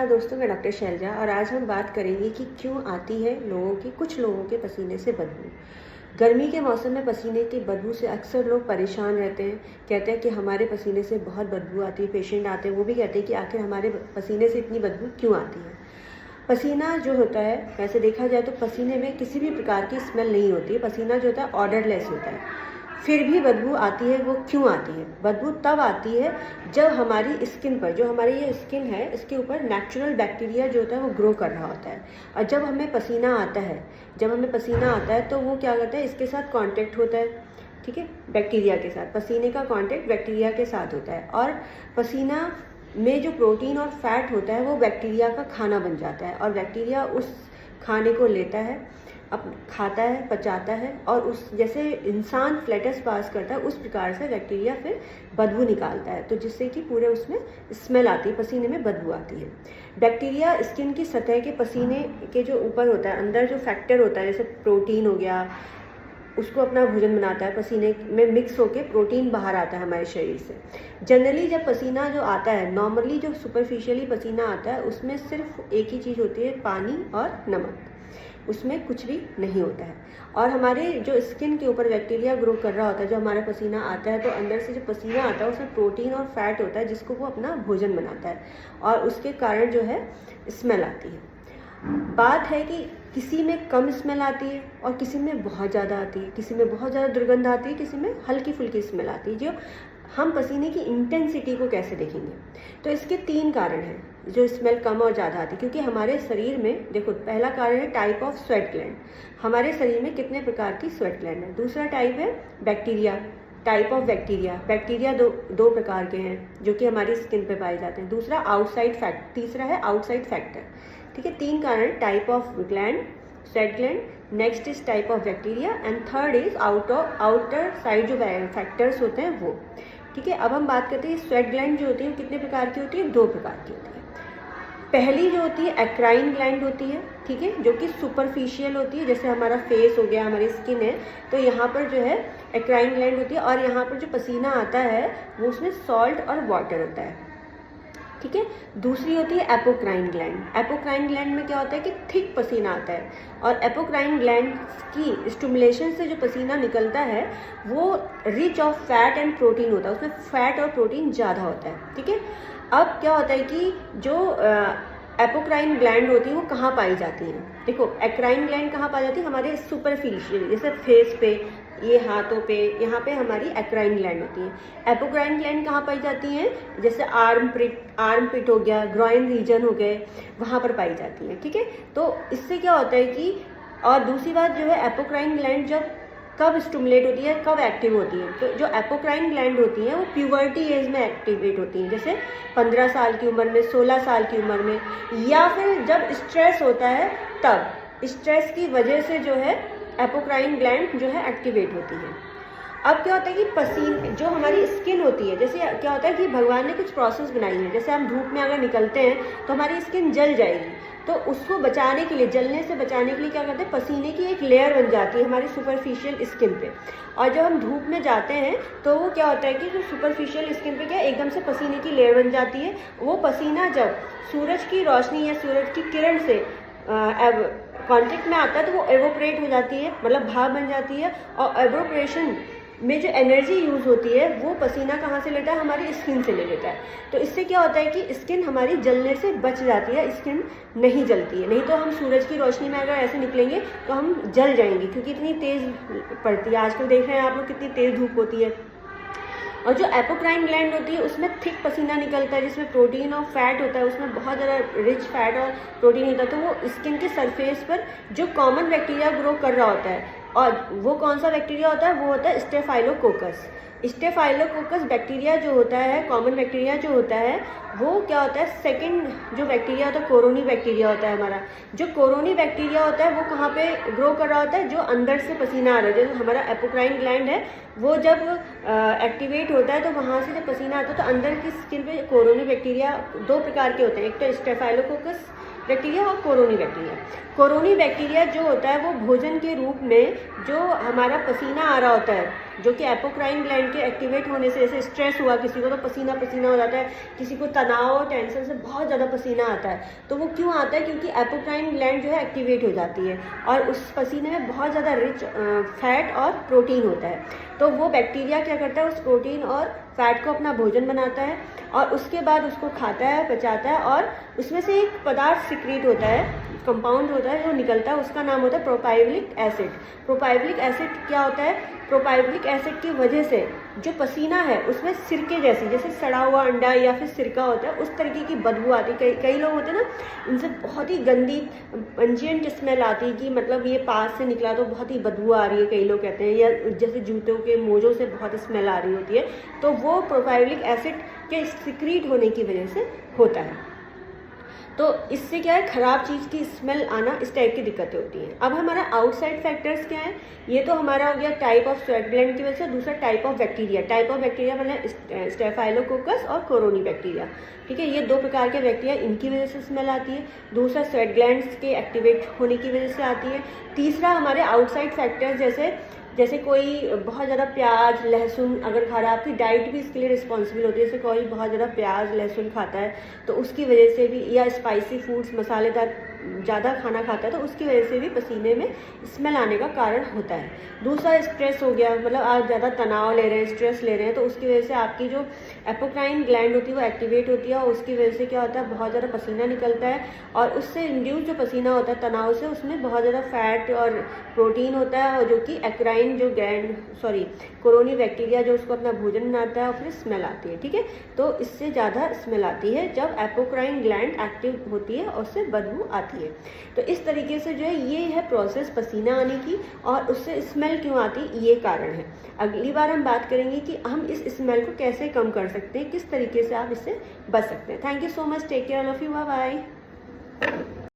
दोस्तों, मैं डॉक्टर शैलजा और आज हम बात करेंगे कि क्यों आती है कुछ लोगों के पसीने से बदबू। गर्मी के मौसम में पसीने की बदबू से अक्सर लोग परेशान रहते हैं। कहते हैं कि हमारे पसीने से बहुत बदबू आती है। पेशेंट आते हैं, वो भी कहते हैं कि आखिर हमारे पसीने से इतनी बदबू क्यों आती है। पसीना जो होता है, वैसे देखा जाए तो पसीने में किसी भी प्रकार की स्मेल नहीं होती है। पसीना जो होता है ऑर्डरलेस होता है, फिर भी बदबू आती है। वो क्यों आती है? बदबू तब आती है जब हमारी स्किन पर, जो हमारी ये स्किन है, इसके ऊपर नेचुरल बैक्टीरिया जो होता है वो ग्रो कर रहा होता है। और जब हमें पसीना आता है तो वो क्या करता है, इसके साथ कांटेक्ट होता है, ठीक है, बैक्टीरिया के साथ। पसीने का कांटेक्ट बैक्टीरिया के साथ होता है और पसीना में जो प्रोटीन और फैट होता है वो बैक्टीरिया का खाना बन जाता है और बैक्टीरिया उस खाने को लेता है, अब खाता है, पचाता है और उस जैसे इंसान फ्लैटस पास करता है उस प्रकार से बैक्टीरिया फिर बदबू निकालता है, तो जिससे कि पूरे उसमें स्मेल आती है, पसीने में बदबू आती है। बैक्टीरिया स्किन की सतह के पसीने के जो ऊपर होता है, अंदर जो फैक्टर होता है, जैसे प्रोटीन हो गया, उसको अपना भोजन बनाता है। पसीने में मिक्स होकर प्रोटीन बाहर आता है हमारे शरीर से। जनरली जब पसीना जो आता है, नॉर्मली जो सुपरफिशियली पसीना आता है, उसमें सिर्फ एक ही चीज़ होती है, पानी और नमक, उसमें कुछ भी नहीं होता है। और हमारे जो स्किन के ऊपर बैक्टीरिया ग्रो कर रहा होता है, जो हमारा पसीना आता है, तो अंदर से जो पसीना आता है उसमें प्रोटीन और फैट होता है, जिसको वो अपना भोजन बनाता है और उसके कारण जो है स्मेल आती है। बात है कि किसी में कम स्मेल आती है और किसी में बहुत ज़्यादा आती है, किसी में बहुत ज़्यादा दुर्गंध आती है, किसी में हल्की फुल्की स्मेल आती है। जो हम पसीने की इंटेंसिटी को कैसे देखेंगे, तो इसके 3 कारण हैं जो स्मेल कम और ज़्यादा आती है। क्योंकि हमारे शरीर में देखो, पहला कारण है टाइप ऑफ स्वेट ग्लैंड। हमारे शरीर में कितने प्रकार की स्वेट ग्लैंड है। दूसरा टाइप है बैक्टीरिया, टाइप ऑफ बैक्टीरिया दो प्रकार के हैं जो कि हमारी स्किन पे पाए जाते हैं। दूसरा आउटसाइड फैक्ट, तीसरा है आउटसाइड फैक्टर, ठीक है। 3 कारण, type of gland, sweat gland, next is type of bacteria and third is outer side जो फैक्टर्स होते हैं वो, ठीक है। अब हम बात करते हैं स्वेट ग्लैंड जो होती है कितने प्रकार की होती है, 2 प्रकार की होती है। पहली जो होती है एक्राइन ग्लैंड होती है, ठीक है, जो कि सुपरफिशियल होती है, जैसे हमारा फेस हो गया, हमारी स्किन है, तो यहाँ पर जो है एक्राइन ग्लैंड होती है और यहाँ पर जो पसीना आता है वो उसमें सॉल्ट और वाटर होता है, ठीक है। दूसरी होती है एपोक्राइन ग्लैंड। एपोक्राइन ग्लैंड में क्या होता है कि थिक पसीना आता है और एपोक्राइन ग्लैंड की स्टिमुलेशन से जो पसीना निकलता है वो rich of fat and protein होता है, उसमें फैट और प्रोटीन ज़्यादा होता है, ठीक है। अब क्या होता है कि जो एपोक्राइन ग्लैंड होती है वो कहाँ पाई जाती है। देखो, एक्राइन ग्लैंड कहाँ पाई जाती है, हमारे सुपरफिशियल, जैसे फेस पे, ये हाथों पे, यहाँ पे हमारी एक्राइन ग्लैंड होती है। एपोक्राइन ग्लैंड कहाँ पाई जाती हैं, जैसे आर्म पिट हो गया, ग्रॉइन रीजन हो गए, वहाँ पर पाई जाती है, ठीक है। तो इससे क्या होता है कि, और दूसरी बात जो है, एपोक्राइन ग्लैंड जब कब स्टिमुलेट होती है, कब एक्टिव होती है, तो जो एपोक्राइन ग्लैंड होती हैं वो प्यूबर्टी एज में एक्टिवेट होती हैं, जैसे 15 साल की उम्र में, 16 साल की उम्र में, या फिर जब स्ट्रेस होता है तब। स्ट्रेस की वजह से जो है एपोक्राइन ग्लैंड जो है एक्टिवेट होती है। अब क्या होता है कि पसीने, जो हमारी स्किन होती है, जैसे क्या होता है कि भगवान ने कुछ प्रोसेस बनाई है, जैसे हम धूप में अगर निकलते हैं तो हमारी स्किन जल जाएगी, तो उसको बचाने के लिए, जलने से बचाने के लिए क्या करते हैं, पसीने की एक लेयर बन जाती है हमारी सुपरफिशियल स्किन पे। और जब हम धूप में जाते हैं तो वो क्या होता है कि जो सुपरफिशियल स्किन पे क्या एकदम से पसीने की लेयर बन जाती है। वो पसीना जब सूरज की रोशनी या सूरज की किरण से कॉन्टेक्ट में आता है तो वो एवोपरेट हो जाती है, मतलब भाप बन जाती है। और एवोपरेशन में जो एनर्जी यूज़ होती है वो पसीना कहाँ से लेता है, हमारी स्किन से ले लेता है। तो इससे क्या होता है कि स्किन हमारी जलने से बच जाती है, स्किन नहीं जलती है। नहीं तो हम सूरज की रोशनी में अगर ऐसे निकलेंगे तो हम जल जाएंगे, क्योंकि इतनी तेज़ पड़ती है। आजकल देख रहे हैं आप लोग कितनी तेज़ धूप होती है। और जो एपोक्राइन ग्लैंड होती है उसमें थिक पसीना निकलता है, जिसमें प्रोटीन और फैट होता है, उसमें बहुत ज़्यादा रिच फैट और प्रोटीन होता है। तो वो स्किन के सरफेस पर जो कॉमन बैक्टीरिया ग्रो कर रहा होता है, और वो कौन सा बैक्टीरिया होता है, वो होता है स्टेफाइलोकोकस। स्टेफाइलोकोकस बैक्टीरिया जो होता है, कॉमन बैक्टीरिया जो होता है, वो क्या होता है, सेकंड जो बैक्टीरिया होता है कोरोनी बैक्टीरिया होता है हमारा। जो कोरोनी बैक्टीरिया होता है वो कहाँ पे ग्रो कर रहा होता है, जो अंदर से पसीना आ रहा है, जो हमारा एपोक्राइन ग्लैंड है वो जब एक्टिवेट होता है तो वहाँ से जब पसीना आता है तो अंदर की स्किन पे कोरोनी बैक्टीरिया 2 प्रकार के होते हैं, एक तो स्टेफाइलोकोकस बैक्टीरिया और कोरोनी बैक्टीरिया। कोरोनी बैक्टीरिया जो होता है वो भोजन के रूप में जो हमारा पसीना आ रहा होता है, जो कि एपोक्राइन ग्लैंड के एक्टिवेट होने से, जैसे स्ट्रेस हुआ किसी को तो पसीना पसीना हो जाता है, किसी को तनाव और टेंशन से बहुत ज़्यादा पसीना आता है, तो वो क्यों आता है? क्योंकि एपोक्राइन ग्लैंड जो है एक्टिवेट हो जाती है और उस पसीने में बहुत ज़्यादा रिच फैट और प्रोटीन होता है। तो वो बैक्टीरिया क्या करता है, उस प्रोटीन और फैट को अपना भोजन बनाता है और उसके बाद उसको खाता है, पचाता है और उसमें से एक पदार्थ सिक्रीट होता है, कंपाउंड होता है जो निकलता है, उसका नाम होता है प्रोपाइवलिक एसिड। प्रोपाइवलिक एसिड क्या होता है? प्रोपाइवलिक एसिड की वजह से जो पसीना है उसमें सिरके जैसी, जैसे सड़ा हुआ अंडा या फिर सिरका होता है, उस तरीके की बदबू आती है। कई लोग होते हैं ना, इनसे बहुत ही गंदी पंजियंट स्मेल आती है कि मतलब ये पास से निकला तो बहुत ही बदबू आ रही है, कई लोग कहते हैं, या जैसे जूतों के मोजों से बहुत स्मेल आ रही होती है, तो वो प्रोपाइवलिक एसिड के सिक्रीट होने की वजह से होता है। तो इससे क्या है, ख़राब चीज़ की स्मेल आना, इस टाइप की दिक्कतें होती हैं। अब हमारा आउटसाइड फैक्टर्स क्या है? ये तो हमारा हो गया टाइप ऑफ स्वेट ग्लैंड की वजह से। दूसरा type of bacteria. Type of bacteria मतलब स्टेफाइलोकोकस और कोरोनी बैक्टीरिया, ठीक है। ये दो प्रकार के बैक्टीरिया, इनकी वजह से स्मेल आती है। दूसरा स्वेट ग्लैंड्स के एक्टिवेट होने की वजह से आती है। तीसरा हमारे आउटसाइड फैक्टर्स जैसे कोई बहुत ज़्यादा प्याज लहसुन अगर खा रहा है, आपकी डाइट भी इसके लिए रिस्पॉन्सिबल होती है। जैसे कोई बहुत ज़्यादा प्याज लहसुन खाता है तो उसकी वजह से भी, या स्पाइसी फूड्स मसालेदार ज़्यादा खाना खाता है तो उसकी वजह से भी पसीने में स्मेल आने का कारण होता है। दूसरा स्ट्रेस हो गया, मतलब आप ज़्यादा तनाव ले रहे हैं, स्ट्रेस ले रहे हैं, तो उसकी वजह से आपकी जो एपोक्राइन ग्लैंड होती है वो एक्टिवेट होती है और उसकी वजह से क्या होता है, बहुत ज़्यादा पसीना निकलता है और उससे इंड्यूस जो पसीना होता है तनाव से, उसमें बहुत ज़्यादा फैट और प्रोटीन होता है और जो कि एक्राइन जो कोरोनी बैक्टीरिया जो उसको अपना भोजन बनाता है और फिर स्मेल आती है, ठीक है। तो इससे ज़्यादा स्मेल आती है जब एपोक्राइन ग्लैंड एक्टिव होती है और उससे बदबू आती है। तो इस तरीके से जो है ये है प्रोसेस पसीना आने की, और उससे स्मेल क्यों आती, ये कारण है। अगली बार हम बात करेंगे कि हम इस स्मेल को कैसे कम कर सकते हैं, किस तरीके से आप इससे बच सकते हैं। Thank you so much, take care all of you, bye bye.